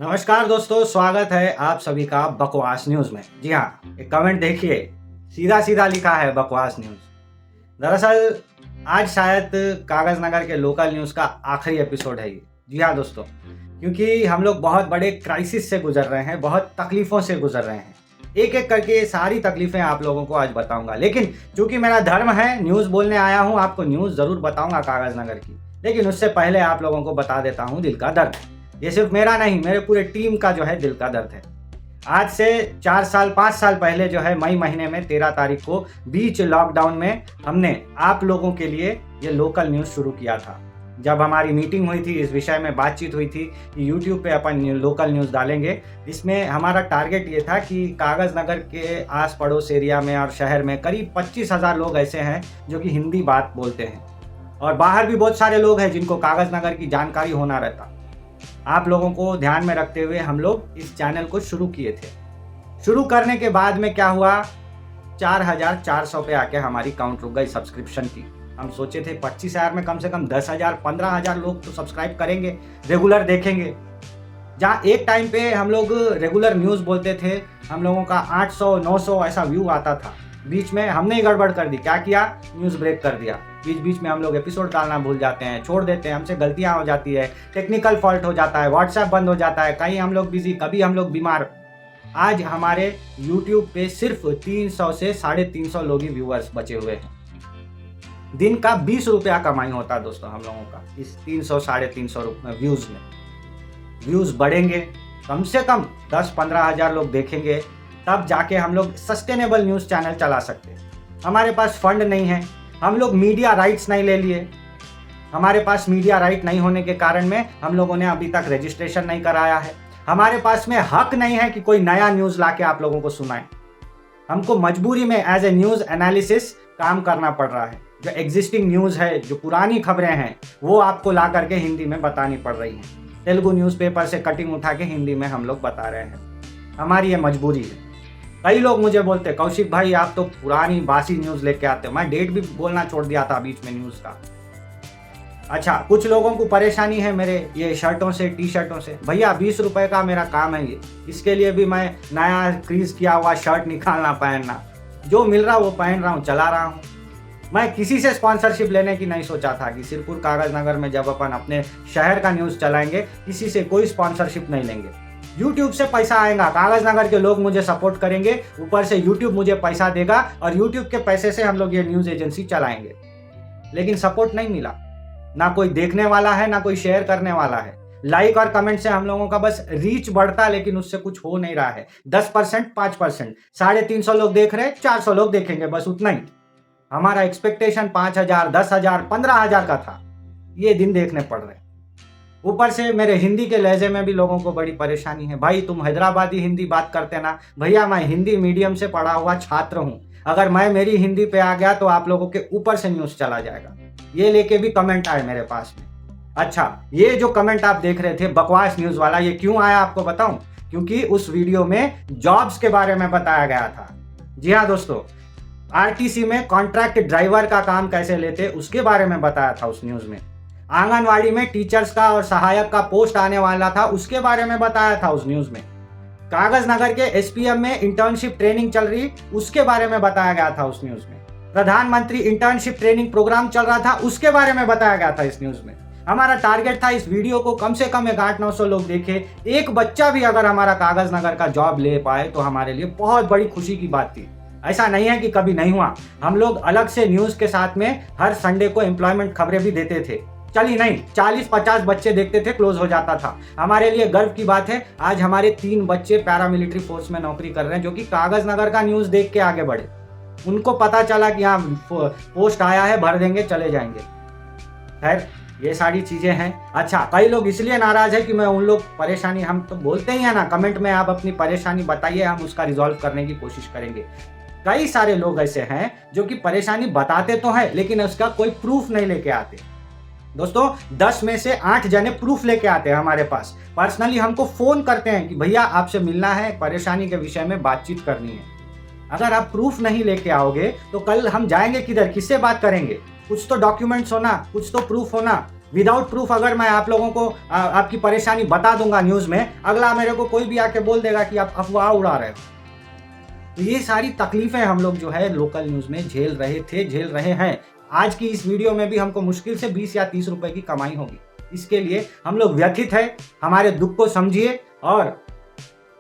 नमस्कार दोस्तों, स्वागत है आप सभी का बकवास न्यूज़ में। जी हाँ, एक कमेंट देखिए, सीधा-सीधा लिखा है बकवास न्यूज़। दरअसल आज शायद कागज़ नगर के लोकल न्यूज़ का आखिरी एपिसोड है ये। जी हाँ दोस्तों, क्योंकि हम लोग बहुत बड़े क्राइसिस से गुज़र रहे हैं, बहुत तकलीफ़ों से गुज़र रहे हैं। एक-एक करके ये सारी तकलीफ़ें आप लोगों को आज बताऊँगा। लेकिन चूँकि मेरा धर्म है, न्यूज़ बोलने आया हूँ, आपको न्यूज़ ज़रूर बताऊँगा कागज़ नगर की। लेकिन उससे पहले आप लोगों को बता देता हूँ दिल का दर्द। ये सिर्फ मेरा नहीं, मेरे पूरे टीम का जो है दिल का दर्द है। आज से 4 साल 5 साल पहले जो है मई महीने में 13 तारीख को बीच लॉकडाउन में हमने आप लोगों के लिए ये लोकल न्यूज़ शुरू किया था। जब हमारी मीटिंग हुई थी, इस विषय में बातचीत हुई थी कि यूट्यूब पे अपन लोकल न्यूज़ डालेंगे। इसमें हमारा टारगेट ये था कि कागज़ नगर के आस-पड़ोस एरिया में और शहर में करीब 25,000 लोग ऐसे हैं जो कि हिंदी बात बोलते हैं। और बाहर भी बहुत सारे लोग हैं जिनको कागज़ नगर की जानकारी होना रहता। आप लोगों को ध्यान में रखते हुए हम लोग इस चैनल को शुरू किए थे। शुरू करने के बाद में क्या हुआ, 4,400 पे आके हमारी काउंट रुक गई सब्सक्रिप्शन की। हम सोचे थे 25,000 में कम से कम 10,000 15,000 लोग तो सब्सक्राइब करेंगे, रेगुलर देखेंगे। जहाँ एक टाइम पे हम लोग रेगुलर न्यूज़ बोलते थे, हम लोगों का 800 900 ऐसा व्यू आता था। बीच में हमने ही गड़बड़ कर दी, क्या किया, न्यूज़ ब्रेक कर दिया। बीच-बीच में हम लोग एपिसोड डालना भूल जाते हैं, छोड़ देते हैं, हमसे गलतियाँ हो जाती है, टेक्निकल फॉल्ट हो जाता है, व्हाट्सएप बंद हो जाता है, कहीं हम लोग बिज़ी, कभी हम लोग बीमार। आज हमारे यूट्यूब पे सिर्फ 300 से 350 लोग ही व्यूअर्स बचे हुए हैं। दिन का 20 रुपया कमाई होता है दोस्तों हम लोगों का इस 300 350 व्यूज़ में। व्यूज़ बढ़ेंगे, कम से कम 10-15 हज़ार लोग देखेंगे, तब जाके हम लोग सस्टेनेबल न्यूज़ चैनल चला सकते हैं। हमारे पास फंड नहीं है, हम लोग मीडिया राइट्स नहीं ले लिए। हमारे पास मीडिया राइट नहीं होने के कारण में हम लोगों ने अभी तक रजिस्ट्रेशन नहीं कराया है। हमारे पास में हक नहीं है कि कोई नया न्यूज़ लाके आप लोगों को सुनाए। हमको मजबूरी में एज ए न्यूज़ एनालिसिस काम करना पड़ रहा है। जो एग्जिस्टिंग न्यूज़ है, जो पुरानी खबरें हैं, वो आपको ला करके हिंदी में बतानी पड़ रही हैं। तेलुगु न्यूज़पेपर से कटिंग उठा के हिंदी में हम लोग बता रहे हैं। हमारी ये मजबूरी है। कई लोग मुझे बोलते, कौशिक भाई आप तो पुरानी बासी न्यूज़ लेके आते हो। मैं डेट भी बोलना छोड़ दिया था बीच में न्यूज़ का। अच्छा, कुछ लोगों को परेशानी है मेरे ये शर्टों से, टी शर्टों से। भैया 20 रुपए का मेरा काम है ये। इसके लिए भी मैं नया क्रीज किया हुआ शर्ट निकालना पहनना, जो मिल रहा वो पहन रहा हूँ, चला रहा हूँ। मैं किसी से स्पॉन्सरशिप लेने की नहीं सोचा था कि सिरपुर कागज़ नगर में जब अपन अपने शहर का न्यूज़ चलाएंगे, किसी से कोई स्पॉन्सरशिप नहीं लेंगे। यूट्यूब से पैसा आएगा, कागज़ नगर के लोग मुझे सपोर्ट करेंगे, ऊपर से यूट्यूब मुझे पैसा देगा और यूट्यूब के पैसे से हम लोग ये न्यूज़ एजेंसी चलाएंगे। लेकिन सपोर्ट नहीं मिला, ना कोई देखने वाला है, ना कोई शेयर करने वाला है। लाइक और कमेंट से हम लोगों का बस रीच बढ़ता, लेकिन उससे कुछ हो नहीं रहा है। 10% 5%, 350 लोग देख रहे हैं, 400 लोग देखेंगे, बस उतना ही। हमारा एक्सपेक्टेशन 5,000 10,000 15,000 का था। ये दिन देखने पड़ रहे हैं। ऊपर से मेरे हिंदी के लहजे में भी लोगों को बड़ी परेशानी है। भाई तुम हैदराबादी हिंदी बात करते ना। भैया मैं हिंदी मीडियम से पढ़ा हुआ छात्र हूँ। अगर मैं मेरी हिंदी पे आ गया तो आप लोगों के ऊपर से न्यूज़ चला जाएगा। ये लेके भी कमेंट आए मेरे पास में। अच्छा, ये जो कमेंट आप देख रहे थे बकवास न्यूज़ वाला, ये क्यों आया आपको बताऊं? क्योंकि उस वीडियो में जॉब्स के बारे में बताया गया था। जी हाँ दोस्तों, आरटीसी में कॉन्ट्रैक्ट ड्राइवर का काम कैसे लेते उसके बारे में बताया था उस न्यूज़ में। आंगनवाड़ी में टीचर्स का और सहायक का पोस्ट आने वाला था, उसके बारे में बताया था उस न्यूज़ में। कागज़ नगर के एसपीएम में इंटर्नशिप ट्रेनिंग चल रही, उसके बारे में बताया गया था उस न्यूज़ में। प्रधानमंत्री इंटर्नशिप ट्रेनिंग प्रोग्राम चल रहा था, उसके बारे में बताया गया था इस न्यूज़ में। हमारा टारगेट था इस वीडियो को कम से कम 800-900 लोग देखे। एक बच्चा भी अगर हमारा कागज़ नगर का जॉब ले पाए तो हमारे लिए बहुत बड़ी खुशी की बात थी। ऐसा नहीं है कि कभी नहीं हुआ। हम लोग अलग से न्यूज़ के साथ में हर संडे को एम्प्लॉयमेंट खबरें भी देते थे। चली नहीं, 40-50 बच्चे देखते थे, क्लोज हो जाता था। हमारे लिए गर्व की बात है, आज हमारे 3 बच्चे पैरामिलिट्री फोर्स में नौकरी कर रहे हैं, जो कि कागज़ नगर का न्यूज़ देख के आगे बढ़े। उनको पता चला कि हाँ पोस्ट आया है, भर देंगे, चले जाएंगे। खैर ये सारी चीज़ें हैं। अच्छा, कई लोग इसलिए नाराज़ है कि मैं उन लोग परेशानी, हम तो बोलते ही हैं ना, कमेंट में आप अपनी परेशानी बताइए, हम उसका रिजॉल्व करने की कोशिश करेंगे। कई सारे लोग ऐसे हैं जो कि परेशानी बताते तो हैं, लेकिन उसका कोई प्रूफ नहीं लेके आते। दोस्तों 10 में से 8 जने प्रूफ लेके आते हैं हमारे पास। पर्सनली हमको फ़ोन करते हैं कि भैया आपसे मिलना है, परेशानी के विषय में बातचीत करनी है। अगर आप प्रूफ नहीं लेके आओगे तो कल हम जाएंगे किधर, किससे बात करेंगे? कुछ तो डॉक्यूमेंट्स होना, कुछ तो प्रूफ होना। विदाउट प्रूफ अगर मैं आप लोगों को आपकी परेशानी बता दूंगा न्यूज़ में, अगला मेरे को कोई भी आके बोल देगा कि आप अफवाह उड़ा रहे हो। तो ये सारी तकलीफें हम लोग जो है लोकल न्यूज़ में झेल रहे हैं। आज की इस वीडियो में भी हमको मुश्किल से 20 या 30 रुपए की कमाई होगी। इसके लिए हम लोग व्यथित है, हमारे दुख को समझिए। और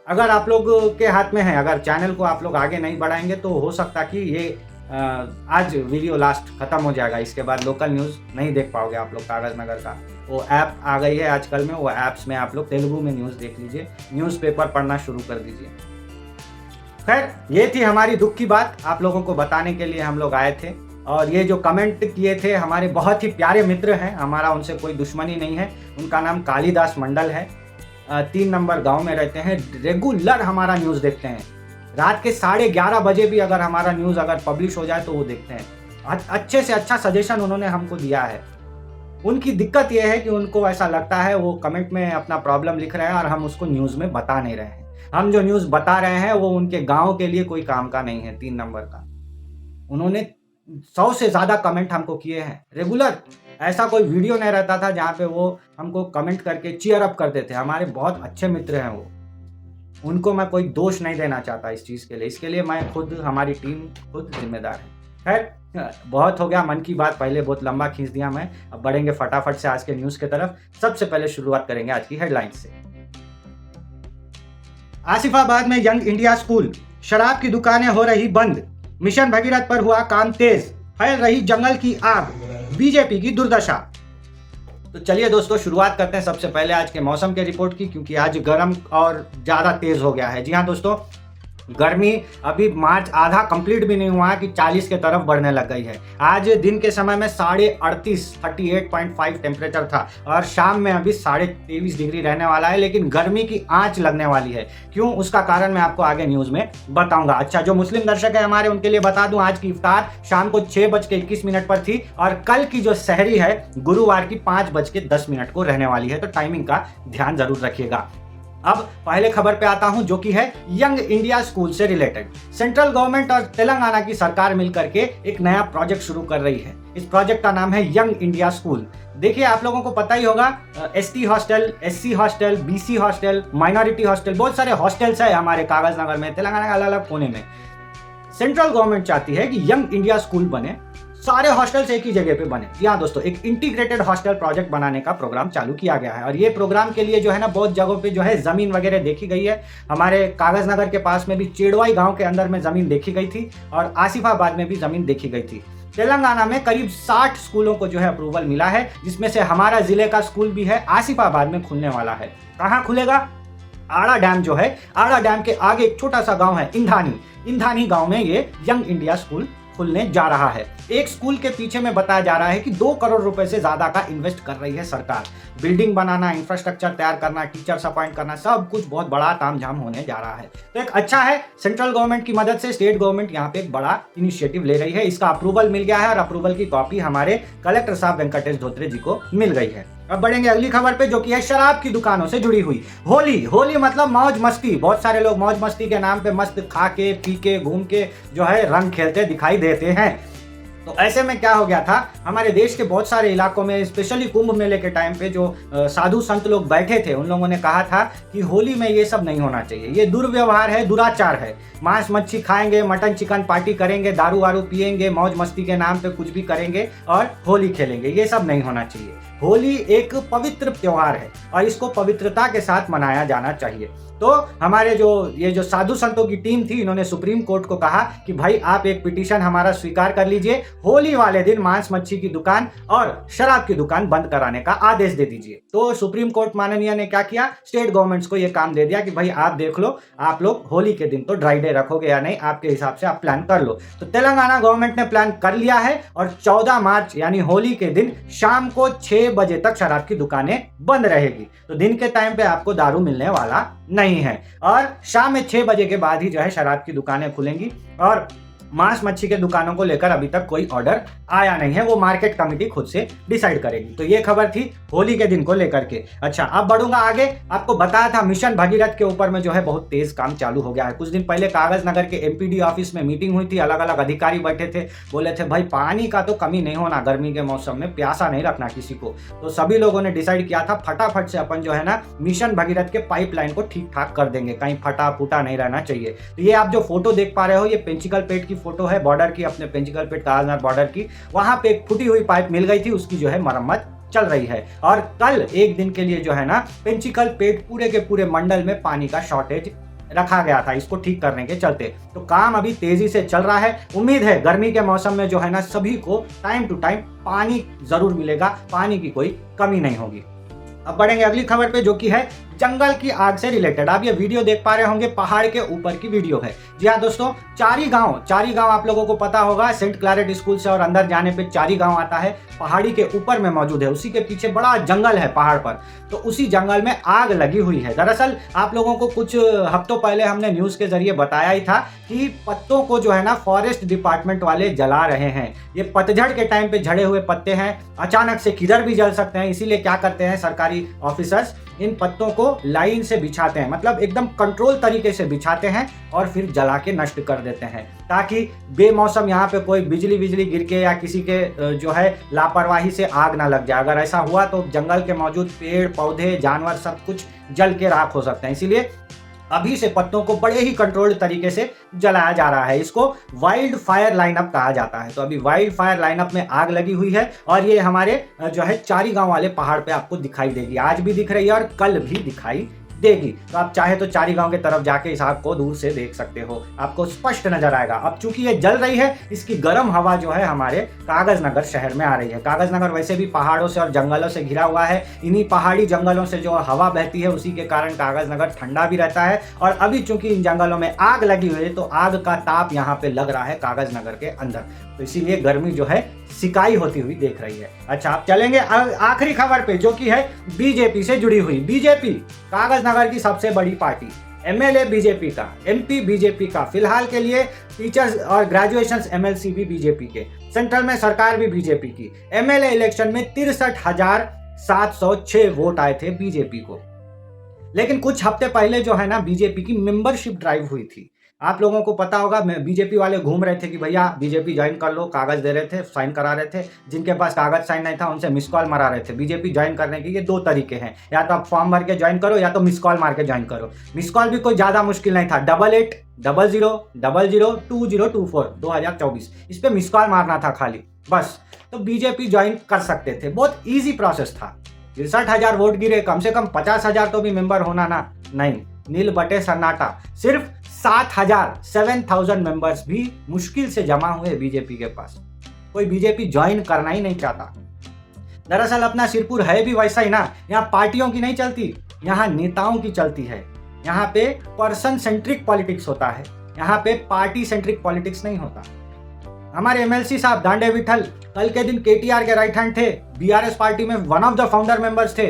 अगर आप लोग के हाथ में है, अगर चैनल को आप लोग आगे नहीं बढ़ाएंगे तो हो सकता कि ये आज वीडियो लास्ट खत्म हो जाएगा। इसके बाद लोकल न्यूज़ नहीं देख पाओगे आप लोग। कागज़ नगर का वो ऐप आ गई है आजकल में, वो ऐप्स में आप लोग तेलुगु में न्यूज़ देख लीजिए, न्यूज़पेपर पढ़ना शुरू कर दीजिए। खैर, ये थी हमारी दुख की बात, आप लोगों को बताने के लिए हम लोग आए थे। और ये जो कमेंट किए थे हमारे बहुत ही प्यारे मित्र हैं, हमारा उनसे कोई दुश्मनी नहीं है। उनका नाम कालिदास मंडल है, 3 नंबर गांव में रहते हैं, रेगुलर हमारा न्यूज़ देखते हैं। रात के 11:30 बजे भी अगर हमारा न्यूज़ अगर पब्लिश हो जाए तो वो देखते हैं। अच्छे से अच्छा सजेशन उन्होंने हमको दिया है। उनकी दिक्कत यह है कि उनको ऐसा लगता है वो कमेंट में अपना प्रॉब्लम लिख रहे हैं और हम उसको न्यूज़ में बता नहीं रहे हैं। हम जो न्यूज़ बता रहे हैं वो उनके गांव के लिए कोई काम का नहीं है। 3 नंबर का उन्होंने 100 से ज़्यादा कमेंट हमको किए हैं रेगुलर। ऐसा कोई वीडियो नहीं रहता था जहाँ पे वो हमको कमेंट करके चीयर अप करते थे। हमारे बहुत अच्छे मित्र हैं वो, उनको मैं कोई दोष नहीं देना चाहता इस चीज़ के लिए। इसके लिए मैं खुद, हमारी टीम खुद जिम्मेदार है। खैर, बहुत हो गया मन की बात, पहले बहुत लंबा खींच दिया मैं। अब बढ़ेंगे फटाफट से आज के न्यूज़ की तरफ। सबसे पहले शुरुआत करेंगे आज की हेडलाइन से। आसिफाबाद में यंग इंडिया स्कूल, शराब की दुकानें हो रही बंद, मिशन भगीरथ पर हुआ काम तेज, फैल रही जंगल की आग, बीजेपी की दुर्दशा। तो चलिए दोस्तों, शुरुआत करते हैं सबसे पहले आज के मौसम के रिपोर्ट की, क्योंकि आज गर्म और ज़्यादा तेज़ हो गया है। जी हाँ दोस्तों, गर्मी अभी मार्च आधा कंप्लीट भी नहीं हुआ कि 40 के तरफ बढ़ने लग गई है। आज दिन के समय में 38.5 टेम्परेचर था और शाम में अभी 23.5 डिग्री रहने वाला है। लेकिन गर्मी की आंच लगने वाली है। क्यों, उसका कारण मैं आपको आगे न्यूज़ में बताऊंगा। अच्छा, जो मुस्लिम दर्शक है हमारे, उनके लिए बता दूं, आज की इफ्तार शाम को 6:21 पर थी और कल की जो सहरी है गुरुवार की 5:10 को रहने वाली है। तो टाइमिंग का ध्यान जरूर रखिएगा। अब पहले खबर पे आता हूं, जो कि है यंग इंडिया स्कूल से रिलेटेड। सेंट्रल गवर्नमेंट और तेलंगाना की सरकार मिलकर के एक नया प्रोजेक्ट शुरू कर रही है। इस प्रोजेक्ट का नाम है यंग इंडिया स्कूल। देखिए, आप लोगों को पता ही होगा, ST hostel, SC hostel, BC hostel, minority hostel, बहुत सारे हॉस्टल्स है हमारे कागज नगर में, तेलंगाना के अलग अलग कोने में। सेंट्रल गवर्नमेंट चाहती है कि यंग इंडिया स्कूल बने, सारे हॉस्टल्स एक ही जगह पे बने। यहाँ दोस्तों, एक इंटीग्रेटेड हॉस्टल प्रोजेक्ट बनाने का प्रोग्राम चालू किया गया है। और ये प्रोग्राम के लिए जो है ना, बहुत जगहों पे जो है जमीन वगैरह देखी गई है। हमारे कागज नगर के पास में भी चेड़वाई गांव के अंदर में जमीन देखी गई थी और आसिफाबाद में भी जमीन देखी गई थी। तेलंगाना में करीब 60 स्कूलों को जो है अप्रूवल मिला है, जिसमें से हमारा जिले का स्कूल भी है, आसिफाबाद में खुलने वाला है। कहाँ खुलेगा? आड़ा डैम जो है, आड़ा डैम के आगे एक छोटा सा गांव है इंधानी गांव में ये यंग इंडिया स्कूल खुलने जा रहा है। एक स्कूल के पीछे में बताया जा रहा है कि 2 करोड़ रुपए से ज्यादा का इन्वेस्ट कर रही है सरकार। बिल्डिंग बनाना, इंफ्रास्ट्रक्चर तैयार करना, टीचर्स अपॉइंट करना, सब कुछ बहुत बड़ा तामझाम होने जा रहा है। तो एक अच्छा है, सेंट्रल गवर्नमेंट की मदद से स्टेट गवर्नमेंट यहाँ पे एक बड़ा इनिशिएटिव ले रही है। इसका अप्रूवल मिल गया है और अप्रूवल की कॉपी हमारे कलेक्टर साहब वेंकटेश धोत्रे जी को मिल गई है। अब बढ़ेंगे अगली खबर पे, जो कि है शराब की दुकानों से जुड़ी हुई। होली मतलब मौज मस्ती। बहुत सारे लोग मौज मस्ती के नाम पे मस्त खा के पी के घूम के जो है रंग खेलते दिखाई देते हैं। तो ऐसे में क्या हो गया था, हमारे देश के बहुत सारे इलाकों में, स्पेशली कुंभ मेले के टाइम पे जो साधु संत लोग बैठे थे, उन लोगों ने कहा था कि होली में ये सब नहीं होना चाहिए, ये दुर्व्यवहार है, दुराचार है। मांस मच्छी खाएंगे, मटन चिकन पार्टी करेंगे, दारू वारू पिएंगे, मौज मस्ती के नाम पे कुछ भी करेंगे और होली खेलेंगे, ये सब नहीं होना चाहिए। होली एक पवित्र त्योहार है और इसको पवित्रता के साथ मनाया जाना चाहिए। तो हमारे ये जो साधु संतों की टीम थी, इन्होंने सुप्रीम कोर्ट को कहा कि भाई आप एक पिटीशन हमारा स्वीकार कर लीजिए, होली वाले दिन मांस मच्छी की दुकान और शराब की दुकान बंद कराने का आदेश दे दीजिए। तो सुप्रीम कोर्ट माननीय ने क्या किया, स्टेट गवर्नमेंट्स को यह काम दे दिया कि भाई आप देख लो, आप लोग होली के दिन तो ड्राई डे रखोगे या नहीं, आपके हिसाब से आप प्लान कर लो। तो तेलंगाना गवर्नमेंट ने प्लान कर लिया है और 14 मार्च यानी होली के दिन शाम को 6 बजे तक शराब की दुकानें बंद रहेगी। तो दिन के टाइम पे आपको दारू मिलने वाला नहीं है और शाम में 6 बजे के बाद ही जो है शराब की दुकानें खुलेंगी। और मांस मच्छी के दुकानों को लेकर अभी तक कोई ऑर्डर आया नहीं है, वो मार्केट कमेटी खुद से डिसाइड करेगी। तो ये खबर थी होली के दिन को लेकर के। अच्छा, अब बढ़ूंगा आगे। आपको बताया था मिशन भगीरथ के ऊपर में जो है बहुत तेज काम चालू हो गया है। कुछ दिन पहले कागज नगर के एमपीडी ऑफिस में मीटिंग हुई थी, अलग अलग अधिकारी बैठे थे, बोले थे भाई पानी का तो कमी नहीं होना, गर्मी के मौसम में प्यासा नहीं रखना किसी को। तो सभी लोगों ने डिसाइड किया था फटाफट से अपन जो है ना मिशन भगीरथ के पाइपलाइन को ठीक ठाक कर देंगे, कहीं फटा फूटा नहीं रहना चाहिए। तो ये आप जो फोटो देख पा रहे हो, ये पेंचिकल पेट की फोटो है, बॉर्डर की, अपने पेंचिकल पेट कागजनगर बॉर्डर की। वहां पे एक फूटी हुई पाइप मिल गई थी, उसकी जो है मरम्मत चल रही है। और कल एक दिन के लिए जो है ना पेंचिकल पेट पूरे के पूरे मंडल में पानी का शॉर्टेज रखा गया था इसको ठीक करने के चलते। तो काम अभी तेजी से चल रहा है। उम्मीद है गर्मी के मौसम में जो है ना सभी को टाइम टू टाइम पानी जरूर मिलेगा, पानी की कोई कमी नहीं होगी। अब बढ़ेंगे अगली खबर पे, जो कि है जंगल की आग से रिलेटेड। आप ये वीडियो देख पा रहे होंगे, पहाड़ के ऊपर की वीडियो है। जी हाँ दोस्तों, चारी गांव आप लोगों को पता होगा, सेंट क्लैरेट स्कूल से और अंदर जाने पे चारी गांव आता है, पहाड़ी के ऊपर में मौजूद है। उसी के पीछे बड़ा जंगल है पहाड़ पर। तो उसी जंगल में आग लगी हुई है। दरअसल आप लोगों को कुछ हफ्तों पहले हमने न्यूज के जरिए बताया ही था कि पत्तों को जो है ना फॉरेस्ट डिपार्टमेंट वाले जला रहे हैं। ये पतझड़ के टाइम पे झड़े हुए पत्ते हैं, अचानक से किधर भी जल सकते हैं। इसीलिए क्या करते हैं सरकारी ऑफिसर्स, इन पत्तों को लाइन से बिछाते हैं, मतलब एकदम कंट्रोल तरीके से बिछाते हैं और फिर जला के नष्ट कर देते हैं, ताकि बेमौसम यहाँ पे कोई बिजली गिर के या किसी के जो है लापरवाही से आग ना लग जाए। अगर ऐसा हुआ तो जंगल के मौजूद पेड़ पौधे जानवर सब कुछ जल के राख हो सकते हैं। इसीलिए अभी से पत्तों को बड़े ही कंट्रोल्ड तरीके से जलाया जा रहा है। इसको वाइल्ड फायर लाइनअप कहा जाता है। तो अभी वाइल्ड फायर लाइनअप में आग लगी हुई है और ये हमारे जो है चारी गांव वाले पहाड़ पे आपको दिखाई देगी। आज भी दिख रही है और कल भी दिखाई देगी। तो आप चाहे तो चारी गांव की तरफ जाके इस आग को दूर से देख सकते हो, आपको स्पष्ट नजर आएगा। अब चूंकि ये जल रही है, इसकी गर्म हवा जो है हमारे कागज नगर शहर में आ रही है। कागज नगर वैसे भी पहाड़ों से और जंगलों से घिरा हुआ है। इन्हीं पहाड़ी जंगलों से जो हवा बहती है उसी के कारण कागज नगर ठंडा भी रहता है। और अभी चूंकि इन जंगलों में आग लगी हुई है तो आग का ताप यहाँ पे लग रहा है कागज नगर के अंदर, तो इसीलिए गर्मी जो है सिकाई होती हुई देख रही है। अच्छा, आप चलेंगे आखिरी खबर पे, जो कि है बीजेपी से जुड़ी हुई। बीजेपी कागज नगर की सबसे बड़ी पार्टी, एमएलए बीजेपी का, एमपी बीजेपी का, फिलहाल के लिए टीचर्स और ग्रेजुएशन एमएलसी भी बीजेपी के, सेंट्रल में सरकार भी बीजेपी की। एमएलए इलेक्शन में 63,706 वोट आए थे बीजेपी को। लेकिन कुछ हफ्ते पहले जो है ना बीजेपी की मेंबरशिप ड्राइव हुई थी। आप लोगों को पता होगा, बीजेपी वाले घूम रहे थे कि भैया बीजेपी ज्वाइन कर लो, कागज दे रहे थे, साइन करा रहे थे। जिनके पास कागज साइन नहीं था उनसे मिस कॉल मरा रहे थे। बीजेपी ज्वाइन करने के ये दो तरीके हैं, या तो आप फॉर्म भर के ज्वाइन करो या तो मिस कॉल मार के ज्वाइन करो। मिस कॉल भी कोई ज्यादा मुश्किल नहीं था, 8800002024 2024, इस पे मिस कॉल मारना था खाली, बस। तो बीजेपी ज्वाइन कर सकते थे, बहुत ईजी प्रोसेस था। 63,000 वोट गिरे, कम से कम 50,000 तो भी मेंबर होना ना, नहीं, नील बटे सन्नाटा। सिर्फ 7,000 मेंबर्स भी मुश्किल से जमा हुए बीजेपी के पास। कोई बीजेपी ज्वाइन करना ही नहीं चाहता। दरअसल अपना सिरपुर है भी वैसा ही ना, यहाँ पार्टियों की नहीं चलती, यहाँ नेताओं की चलती है। यहाँ पे पर्सन सेंट्रिक पॉलिटिक्स होता है, यहाँ पे पार्टी सेंट्रिक पॉलिटिक्स नहीं होता। हमारे एमएलसी साहब दांडे विठल कल के दिन केटीआर के राइट हैंड थे, बीआरएस पार्टी में one of the founder members थे,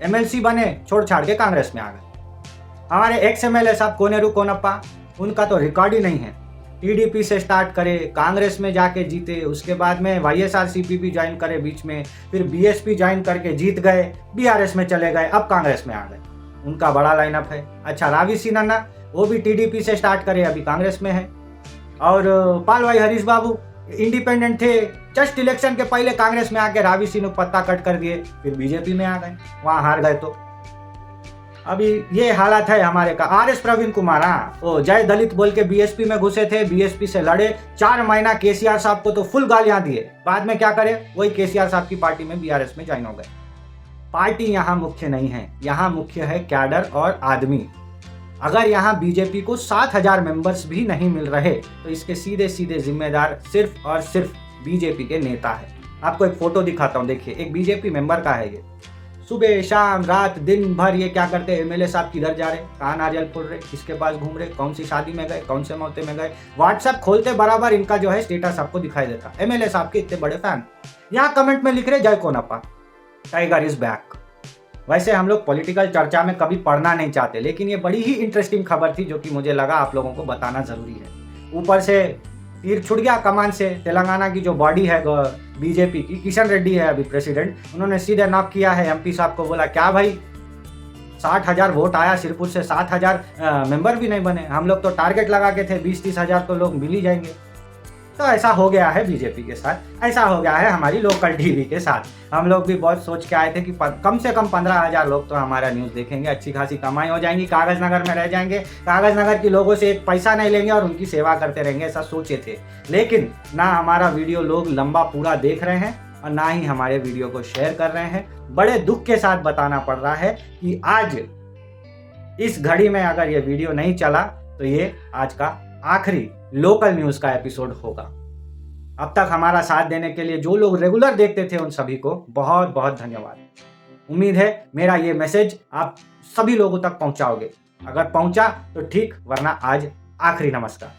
एमएलसी बने, छोड़ छाड़ के कांग्रेस में आ गए। हमारे एक्स एमएलए साहब कोनेरू कोनप्पा, उनका तो रिकॉर्ड ही नहीं है। टीडीपी से स्टार्ट करे, कांग्रेस में जाके जीते, उसके बाद में वाईएसआरसीपी ज्वाइन करे बीच में, फिर बीएसपी ज्वाइन करके जीत गए, बीआरएस में चले गए, अब कांग्रेस में आ गए। उनका बड़ा लाइनअप है। अच्छा, रावी सिन्हा, वो भी टीडीपी से स्टार्ट करे, अभी कांग्रेस में है। और पालवाई हरीश बाबू इंडिपेंडेंट थे, जस्ट इलेक्शन के पहले कांग्रेस में आके रावी सिन्हा पत्ता कट कर दिए, फिर बीजेपी में आ गए, वहां हार गए। तो अभी ये हालत है हमारे का। आरएस प्रवीण कुमार, वो जय दलित बोल के बीएसपी में घुसे थे, बीएसपी से लड़े, 4 महीना केसीआर साहब को तो फुल गालियां दिए, बाद में क्या करे, वही केसीआर साहब की पार्टी में बीआरएस में ज्वाइन हो गए। पार्टी यहाँ मुख्य नहीं है, यहाँ मुख्य है कैडर और आदमी। अगर यहाँ बीजेपी को 7,000 मेंबर्स भी नहीं मिल रहे तो इसके सीधे सीधे जिम्मेदार सिर्फ और सिर्फ बीजेपी के नेता है। आपको एक फोटो दिखाता हूँ, देखिए, एक बीजेपी मेंबर का है ये। सुबह शाम रात दिन भर ये क्या करते हैं, एमएलए साहब किधर जा रहे, कहाँ नारियल फोड़ रहे, किसके पास घूम रहे, कौन सी शादी में गए, कौन से मौते में गए, व्हाट्सएप खोलते बराबर इनका जो है स्टेटस आपको दिखाई देता। एमएलए साहब के इतने बड़े फैन, यहाँ कमेंट में लिख रहे जय कोनप्पा, टाइगर इज बैक। वैसे हम लोग पॉलिटिकल चर्चा में कभी पढ़ना नहीं चाहते, लेकिन ये बड़ी ही इंटरेस्टिंग खबर थी जो कि मुझे लगा आप लोगों को बताना जरूरी है। ऊपर से तीर छुट गया कमान से। तेलंगाना की जो बॉडी है बीजेपी की, किशन रेड्डी है अभी प्रेसिडेंट, उन्होंने सीधे नॉक किया है एमपी साहब को, बोला क्या भाई 60,000 वोट आया सिर्फ, उससे 7,000 मेंबर भी नहीं बने, हम लोग तो टारगेट लगा के थे 20-30 हज़ार तो लोग मिल ही जाएंगे। तो ऐसा हो गया है बीजेपी के साथ, ऐसा हो गया है हमारी लोकल टीवी के साथ। हम लोग भी बहुत सोच के आए थे कि कम से कम 15,000 लोग तो हमारा न्यूज़ देखेंगे, अच्छी खासी कमाई हो जाएंगी, कागज नगर में रह जाएंगे, कागज नगर के लोगों से एक पैसा नहीं लेंगे और उनकी सेवा करते रहेंगे, ऐसा सोचे थे। लेकिन ना हमारा वीडियो लोग लंबा पूरा देख रहे हैं और ना ही हमारे वीडियो को शेयर कर रहे हैं। बड़े दुख के साथ बताना पड़ रहा है कि आज इस घड़ी में अगर ये वीडियो नहीं चला तो ये आज का आखिरी लोकल न्यूज़ का एपिसोड होगा। अब तक हमारा साथ देने के लिए जो लोग रेगुलर देखते थे उन सभी को बहुत बहुत धन्यवाद। उम्मीद है मेरा ये मैसेज आप सभी लोगों तक पहुंचाओगे, अगर पहुंचा तो ठीक, वरना आज आखिरी नमस्कार।